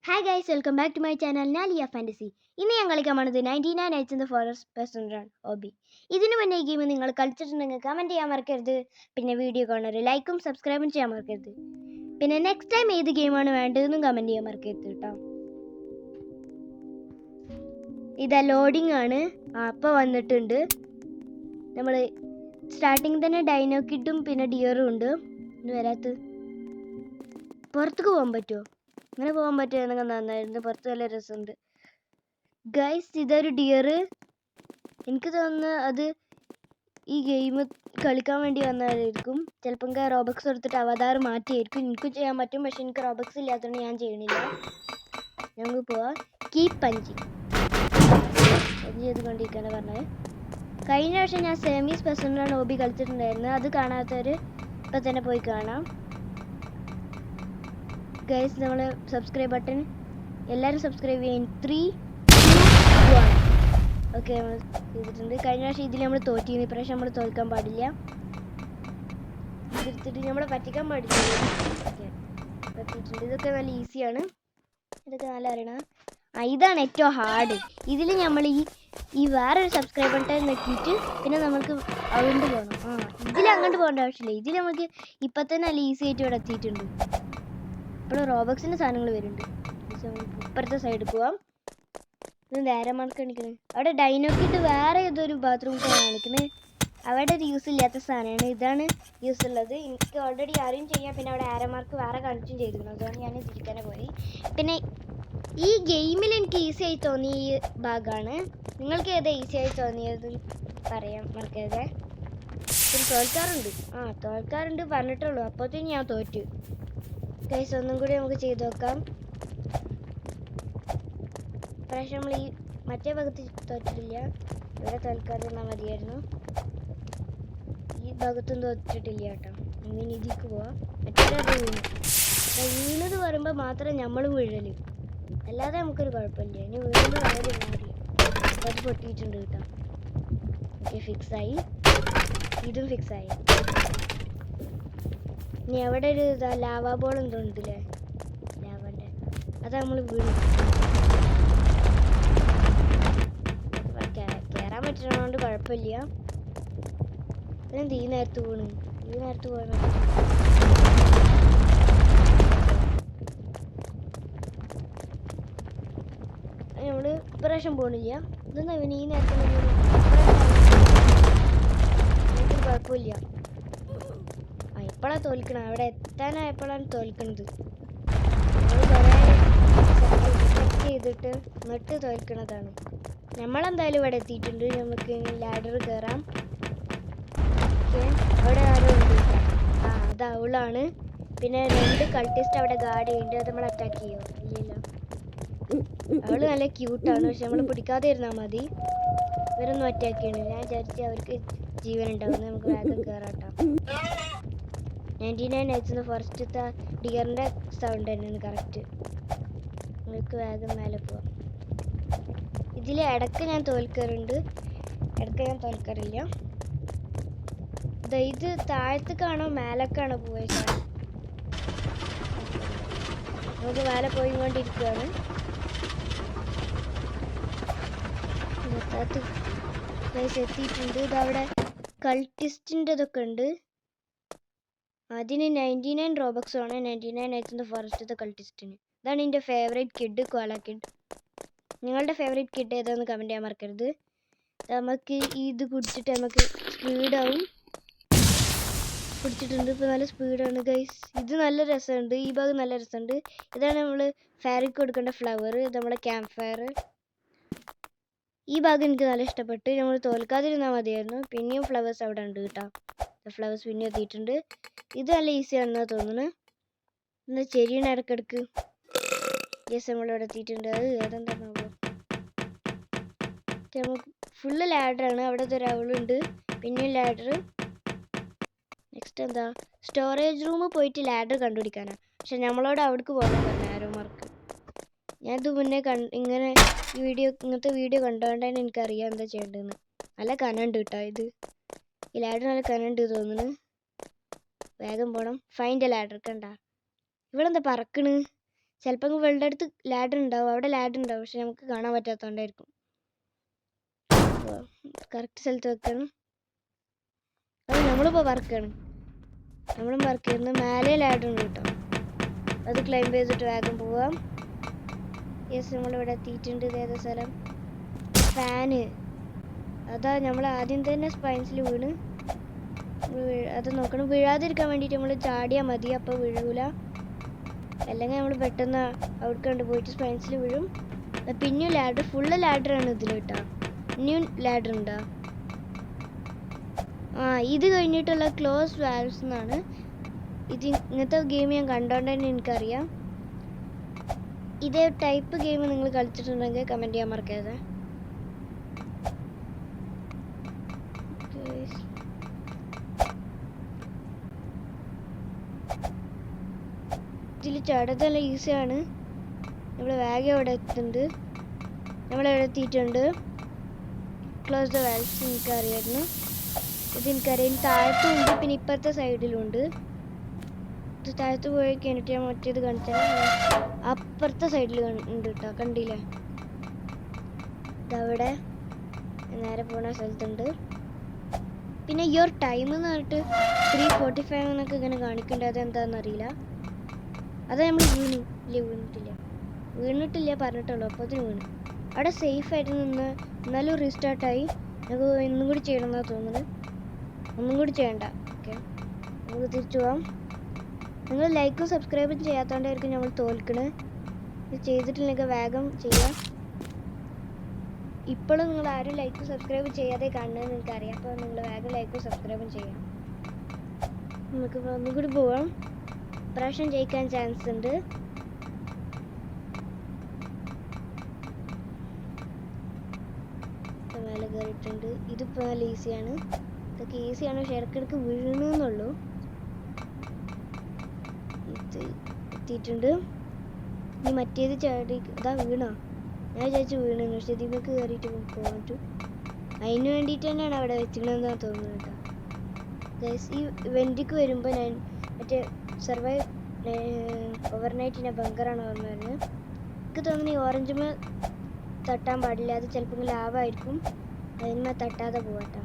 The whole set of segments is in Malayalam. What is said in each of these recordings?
Hi guys, welcome back to my channel നാലിയ ഫാൻറ്റസി. ഇന്ന് ഞാൻ കളിക്കാൻ പോണത് 99 nights in the forest person run hobby. ഇതിനു മുന്നേ ഈ ഗെയിം നിങ്ങൾ കളിച്ചിട്ടുണ്ടെങ്കിൽ കമൻറ്റ് ചെയ്യാൻ മറക്കരുത്. പിന്നെ വീഡിയോ കാണാൻ ലൈക്കും സബ്സ്ക്രൈബും ചെയ്യാൻ മറക്കരുത്. പിന്നെ നെക്സ്റ്റ് ടൈം ഏത് ഗെയിമാണ് വേണ്ടതെന്നും കമൻറ്റ് ചെയ്യാൻ മറക്കരുത് കേട്ടോ. ഇതാ ലോഡിംഗ് ആണ്. അപ്പോൾ വന്നിട്ടുണ്ട്. നമ്മൾ സ്റ്റാർട്ടിങ് തന്നെ ഡൈനോ കിഡും പിന്നെ ഡിയറും ഉണ്ട്. ഇത് വരാത്ത പുറത്തേക്ക് പോകാൻ പറ്റുമോ? അങ്ങനെ പോകാൻ പറ്റുമെന്നൊക്കെ നന്നായിരുന്നു. പുറത്ത് നല്ല രസമുണ്ട് ഗൈസ്. ഇതൊരു ഡിയർ. എനിക്ക് തോന്നുന്നു അത് ഈ ഗെയിം കളിക്കാൻ വേണ്ടി വന്നതായിരിക്കും. ചിലപ്പം റോബക്സ് എടുത്തിട്ട് അവതാർ മാറ്റിയായിരിക്കും. എനിക്കും ചെയ്യാൻ പറ്റും, പക്ഷെ എനിക്ക് റോബക്സ് ഇല്ലാത്തതുകൊണ്ട് ഞാൻ ചെയ്യണില്ല. ഞങ്ങൾക്ക് പോവാം. കീപ് പഞ്ചിങ് ചെയ്തുകൊണ്ടിരിക്കുകയാണ് പറഞ്ഞത്. കഴിഞ്ഞ വർഷം ഞാൻ സെമീസ് പേഴ്സണൽ ഹോബി കളിച്ചിട്ടുണ്ടായിരുന്നു. അത് കാണാത്തവർ ഇപ്പം തന്നെ പോയി കാണാം ഗൈസ്. നമ്മൾ സബ്സ്ക്രൈബ് ബട്ടൺ എല്ലാവരും സബ്സ്ക്രൈബ് ചെയ്യാൻ 3, 2, 1 ഓക്കെ നമ്മൾ ചെയ്തിട്ടുണ്ട്. കഴിഞ്ഞ പ്രാവശ്യം ഇതിൽ നമ്മൾ തോറ്റിരുന്നു. ഇപ്രാവശ്യം നമ്മൾ തോൽക്കാൻ പാടില്ല. ഇതെടുത്തിട്ട് നമ്മളെ പറ്റിക്കാൻ പാടില്ല. പറ്റിയിട്ടുണ്ട്. ഇതൊക്കെ നല്ല ഈസിയാണ്. ഇതൊക്കെ നല്ല അറിയണം. ഇതാണ് ഏറ്റവും ഹാർഡ്. ഇതിൽ നമ്മൾ ഈ വേറൊരു സബ്സ്ക്രൈബ് ബട്ടൺ നോക്കിയിട്ട് പിന്നെ നമുക്ക് അങ്ങോട്ട് പോകണം. ഇതിൽ അങ്ങോട്ട് പോകേണ്ട ആവശ്യമില്ല. ഇതിൽ നമുക്ക് ഇപ്പം തന്നെ നല്ല ഈസി ആയിട്ട് ഇവിടെ എത്തിയിട്ടുണ്ട്. ഇപ്പോൾ റോബക്സിൻ്റെ സാധനങ്ങൾ വരുന്നുണ്ട്. ഇപ്പുറത്തെ സൈഡിൽ പോവാം. ഇത് നേരെ മാർക്ക് കാണിക്കുന്നത്. അവിടെ ഡൈനോക്കിട്ട് വേറെ ഏതൊരു ബാത്റൂമിലാണ് കാണിക്കുന്നത്. അവിടെ ഒരു യൂസ് ഇല്ലാത്ത സാധനമാണ്. ഇതാണ് യൂസ് ഉള്ളത്. എനിക്ക് ഓൾറെഡി ആരെയും ചെയ്യാം. പിന്നെ അവിടെ ആരമാർക്ക് വേറെ കാണിച്ചും ചെയ്തിരുന്നു. അതുകൊണ്ട് ഞാൻ തിരിക്കാനെ പോയി. പിന്നെ ഈ ഗെയിമിൽ എനിക്ക് ഈസി ആയി തോന്നിയ ഈ ഭാഗമാണ്. നിങ്ങൾക്ക് ഏതാ ഈസി ആയി തോന്നിയത് പറയാൻ മറക്കരുത്. പിന്നെ തോൽക്കാറുണ്ട് പറഞ്ഞിട്ടുള്ളൂ. അപ്പോഴത്തേക്കും ഞാൻ തോറ്റു ഗൈസ്. ഒന്നും കൂടി നമുക്ക് ചെയ്ത് നോക്കാം. പ്രാവശ്യം നമ്മൾ ഈ മറ്റേ ഭാഗത്ത് തോറ്റിട്ടില്ല. ഇവിടെ തോൽക്കാതിരുന്നാൽ മതിയായിരുന്നു. ഈ ഭാഗത്തും തോറ്റിട്ടില്ല കേട്ടോ. ഇനി ഇതിക്ക് പോവാം. മറ്റേ വീണത് പറയുമ്പോൾ മാത്രം നമ്മൾ വീഴല്, അല്ലാതെ നമുക്കൊരു കുഴപ്പമില്ല. ഇനി വീണ്ടും വളരെ മാറില്ല. അത് പൊട്ടിയിട്ടുണ്ട് കേട്ടോ. ഓക്കെ, ഫിക്സായി. ഇതും ഫിക്സായി. ഇനി അവിടെ ഒരു ലാവാ ബോൾ എന്തോ ഉണ്ടല്ലേ, ലാവൻ്റെ. അത് നമ്മൾ വീണു. കയറാൻ പറ്റുന്നതുകൊണ്ട് കുഴപ്പമില്ല. ഈ നേരത്ത് വീണു. ഈ നേരത്ത് പോകാൻ നമ്മള് ഇപ്രാവശ്യം പോണില്ല. ഇതെന്താ പിന്നെ ഈ നേരത്തെ കുഴപ്പമില്ല. എപ്പോഴാണ് തോൽക്കണം? അവിടെ എത്താനായപ്പോഴാണ് തോൽക്കുന്നത്. സെലക്ട് ചെയ്തിട്ട് എന്നിട്ട് തോൽക്കണതാണ്. നമ്മളെന്തായാലും ഇവിടെ എത്തിയിട്ടുണ്ട്. നമുക്ക് ലാഡർ കയറാം. അവിടെ ആരോ ഉണ്ട്. അത് അവളാണ്. പിന്നെ 2 കൾട്ടിസ്റ്റ് അവിടെ ഗാർഡ് ചെയ്യുന്നുണ്ട്. അത് നമ്മൾ അറ്റാക്ക് ചെയ്യുമോ? ഇല്ലല്ലോ. അവള് നല്ല ക്യൂട്ടാണ്. പക്ഷെ നമ്മൾ പിടിക്കാതെ ഇരുന്നാൽ മതി. ഇവരൊന്നും അറ്റാക്ക് ചെയ്യണം. ഞാൻ വിചാരിച്ചു അവർക്ക് ജീവൻ ഉണ്ടാവും. നമുക്ക് വേഗം കയറാട്ടോ. 99 നൈറ്റ്സ് ഫോറസ്റ്റത്തെ ഡിയറിൻ്റെ സൗണ്ട് തന്നെയാണ് കറക്റ്റ്. നിങ്ങൾക്ക് വേഗം മേലെ പോവാം. ഇതിൽ ഇടയ്ക്ക് ഞാൻ തോൽക്കാറുണ്ട്, ഇടയ്ക്ക് ഞാൻ തോൽക്കാറില്ല. ഇത് താഴത്തേക്കാണോ മേലേക്കാണോ പോയത്? നമുക്ക് മേലെ പോയിക്കൊണ്ടിരിക്കുകയാണ്. എത്തിയിട്ടുണ്ട്. ഇതവിടെ കൾട്ടിസ്റ്റിൻ്റെ ഇതൊക്കെ ഉണ്ട്. അതിന് 99 റോബക്സ് ആണ്. 99 നൈറ്റ്സ് ഫോറസ്റ്റത്തെ കൾട്ടിസ്റ്റിന്. ഇതാണ് എൻ്റെ ഫേവറേറ്റ് കിഡ്, കോല കിഡ്. നിങ്ങളുടെ ഫേവറേറ്റ് കിഡ് ഏതാന്ന് കമൻറ്റ് ചെയ്യാൻ മറക്കരുത്. നമുക്ക് ഇത് കുടിച്ചിട്ട് നമുക്ക് സ്പീഡാവും. കുടിച്ചിട്ടുണ്ട്. ഇപ്പോൾ നല്ല സ്പീഡാണ് ഗൈസ്. ഇത് നല്ല രസമുണ്ട്. ഈ ഭാഗം നല്ല രസമുണ്ട്. ഇതാണ് നമ്മൾ ഫയറിക്ക് കൊടുക്കേണ്ട ഫ്ലവർ. ഇത് നമ്മളെ ക്യാമ്പ് ഫയർ. ഈ ഭാഗം എനിക്ക് നല്ല ഇഷ്ടപ്പെട്ട്. നമ്മൾ തോൽക്കാതിരുന്നാൽ മതിയായിരുന്നു. പിന്നെയും ഫ്ലവേഴ്സ് അവിടെ ഉണ്ട് കേട്ടോ. ഫ്ലവേഴ്സ് പിന്നെ എത്തിയിട്ടുണ്ട്. ഇത് നല്ല ഈസിയാണെന്നാണ് തോന്നുന്നത്. എന്താ ചെരിയാണ് ഇടയ്ക്കിടക്ക്. യെസ്, നമ്മളിവിടെ എത്തിയിട്ടുണ്ട്. അത് ഏതെന്താണോ നമുക്ക് ഫുള്ള് ലാഡറാണ്. അവിടെ ഒരു അവളുണ്ട്. പിന്നെയും ലാഡർ. നെക്സ്റ്റ് എന്താ? സ്റ്റോറേജ് റൂം പോയിട്ട് ലാഡർ കണ്ടുപിടിക്കാനാണ്. പക്ഷെ നമ്മളോട് അവിടേക്ക് പോകാൻ പറഞ്ഞു ആരോമാർക്ക്. ഞാനിത് മുന്നേ ഇങ്ങനെ ഇങ്ങനത്തെ വീഡിയോ കണ്ടുകൊണ്ടാണ് എനിക്കറിയാം എന്താ ചെയ്യേണ്ടതെന്ന്. നല്ല കനമുണ്ട് കേട്ടോ. ഈ ലാഡർ നല്ല കനമുണ്ട് തോന്നുന്നു. വേഗം പോകണം. Find ladder. കണ്ട ഇവളെന്താ പറക്കണ്? ചിലപ്പോൾ ഇവളുടെ അടുത്ത് ലാഡർ ഉണ്ടാവും, അവിടെ ലാഡർ ഉണ്ടാവും, പക്ഷെ നമുക്ക് കാണാൻ പറ്റാത്തതുകൊണ്ടായിരിക്കും. കറക്റ്റ് സ്ഥലത്ത് വെക്കണം. അത് നമ്മളിപ്പോൾ വർക്കാണ്, നമ്മളും വർക്ക് ചെയ്യുന്നത്. മേലെ ലാഡർ ഉണ്ട് കേട്ടോ, അത് ക്ലൈംബ് ചെയ്തിട്ട് വേഗം പോവാം. യെസ്, നമ്മളിവിടെ എത്തിയിട്ടുണ്ട്. ഇതേത് സ്ഥലം? ഫാന്. അതാ നമ്മൾ ആദ്യം തന്നെ സ്പൈൻസിൽ വീണ്. അത് നോക്കണം, വീഴാതിരിക്കാൻ വേണ്ടിയിട്ട് നമ്മൾ ചാടിയാൽ മതി, അപ്പോൾ വീഴൂല. അല്ലെങ്കിൽ നമ്മൾ പെട്ടെന്ന് അവിടെ കണ്ടുപോയിട്ട് സ്പൈൻസിൽ വീഴും. പിന്നെയും ലാഡർ, ഫുള്ള് ലാഡറാണ് ഇതിൽ കേട്ടോ. ഇനിയും ലാഡർ ഉണ്ടോ? ഇത് കഴിഞ്ഞിട്ടുള്ള ക്ലോസ് വാൽവ്സ് എന്നാണ്. ഇങ്ങനത്തെ ഗെയിം ഞാൻ കണ്ടോണ്ട് തന്നെ എനിക്കറിയാം. ഇതേ ടൈപ്പ് ഗെയിം നിങ്ങൾ കളിച്ചിട്ടുണ്ടെങ്കിൽ കമൻറ്റ് ചെയ്യാൻ മറക്കരുത്. ഇതിൽ ചാടത്തല്ല ഈസിയാണ്. നമ്മൾ വേഗം അവിടെ എത്തുന്നുണ്ട്, നമ്മളവിടെ എത്തിയിട്ടുണ്ട്. ക്ലോസ് ദ വാൽവ്സ് എനിക്കറിയായിരുന്നു, ഇതെനിക്കറിയാം. താഴത്തും ഉണ്ട്, പിന്നെ ഇപ്പുറത്തെ സൈഡിലും ഉണ്ട്. ഇത് താഴത്ത് പോയി കഴിഞ്ഞിട്ട് ഞാൻ മറ്റേത് കാണിച്ചാൽ അപ്പുറത്തെ സൈഡിൽ ഉണ്ട് കേട്ടോ, കണ്ടില്ലേ? ഇതവിടെ നേരെ പോണ സ്ഥലത്തുണ്ട്. പിന്നെ യുവർ ടൈം എന്ന് പറഞ്ഞിട്ട് 3:45 എന്നൊക്കെ ഇങ്ങനെ കാണിക്കേണ്ടത്, അതെന്താണെന്ന് അറിയില്ല. അത് നമ്മൾ വീണിട്ടില്ല പറഞ്ഞിട്ടുള്ളൂ, അപ്പോൾ അതിന് വീണു. അവിടെ സേഫായിട്ട് നിന്ന് എന്നാലും റീസ്റ്റാർട്ടായി. നമുക്ക് ഇന്നും കൂടി ചെയ്യണമെന്നാണ് തോന്നുന്നത്. ഒന്നും കൂടി ചെയ്യണ്ട. ഓക്കെ, നമുക്ക് തിരിച്ചു പോവാം. നിങ്ങൾ ലൈക്കും സബ്സ്ക്രൈബും ചെയ്യാത്തതുകൊണ്ടായിരിക്കും നമ്മൾ തോൽക്കണത്. ഇത് ചെയ്തിട്ടില്ലെങ്കിൽ വേഗം ചെയ്യാം. ഇപ്പോഴും നിങ്ങൾ ആരും ലൈക്കും സബ്സ്ക്രൈബും ചെയ്യാതെ കാണുന്നതെന്ന് എനിക്കറിയാം, അപ്പോൾ നിങ്ങൾ വേഗം ലൈക്കും സബ്സ്ക്രൈബും ചെയ്യാം. നമുക്ക് ഒന്നും കൂടി പോവാം. പ്രാവശ്യം ജയിക്കാൻ ചാൻസ് ഉണ്ട്. മേലെ കയറിയിട്ടുണ്ട്. ഇതിപ്പോൾ നല്ല ഈസിയാണ്, ഇതൊക്കെ ഈസിയാണ്, പക്ഷെ ഇടയ്ക്കിടയ്ക്ക് വീഴുന്നുള്ളൂ. ഇത് എത്തിയിട്ടുണ്ട്. ഇനി മറ്റേത് ചാടി അതാ വീണോ? ഞാൻ വിചാരിച്ചു വീണെന്ന്, പക്ഷെ ഇതിലേക്ക് കയറിയിട്ട് പോകാൻ പറ്റും. അതിന് വേണ്ടിയിട്ട് തന്നെയാണ് അവിടെ വെച്ചിട്ടുണ്ടെന്നാണ് തോന്നുന്നത് കേട്ടോ. ഗൈസ്, ഈ ഇവൻറ്റിക്ക് വരുമ്പോൾ ഞാൻ മറ്റേ സർവൈവ് ഓവർനൈറ്റിൻ്റെ ബങ്കറാണ് ഓർമ്മ വരുന്നത്. എനിക്ക് തോന്നുന്നു ഈ ഓറഞ്ചുമേ തട്ടാൻ പാടില്ല, അത് ചിലപ്പോൾ ലാവായിരിക്കും. അതിന്മേ തട്ടാതെ പോവാട്ടോ.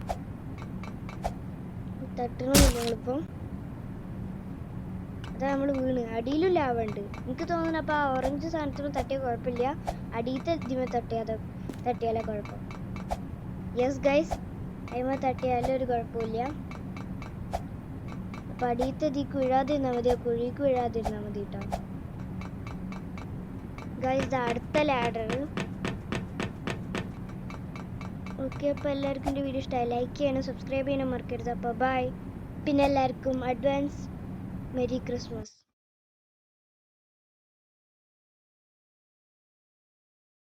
തട്ടണമെന്നില്ല നമ്മളിപ്പം. അതാ നമ്മൾ വീണ്, അടിയിലും ലാവ ഉണ്ട് എനിക്ക് തോന്നുന്നു. അപ്പോൾ ആ ഓറഞ്ച് സാധനത്തിന് തട്ടിയ കുഴപ്പമില്ല, അടിയത്തെ ഇതിമേ തട്ടിയാലേ കുഴപ്പം. യെസ് ഗൈസ്, അതിമേ തട്ടിയാലും ഒരു കുഴപ്പമില്ല. അപ്പോൾ അടിയത്തെ ഇതിക്ക് വീഴാതിരുന്നാൽ മതി, കുഴിക്ക് വീഴാതിരുന്നാൽ മതി കേട്ടോ. ഗൈസ്, ഇത് അടുത്ത ലാഡർ. ഓക്കെ, അപ്പോൾ എല്ലാവർക്കും എൻ്റെ വീഡിയോ ഇഷ്ടമായി. ലൈക്ക് ചെയ്യാനും സബ്സ്ക്രൈബ് ചെയ്യാനും മറക്കരുത്. അപ്പോൾ ബൈ. പിന്നെ എല്ലാവർക്കും അഡ്വാൻസ് മെരി ക്രിസ്മസ്.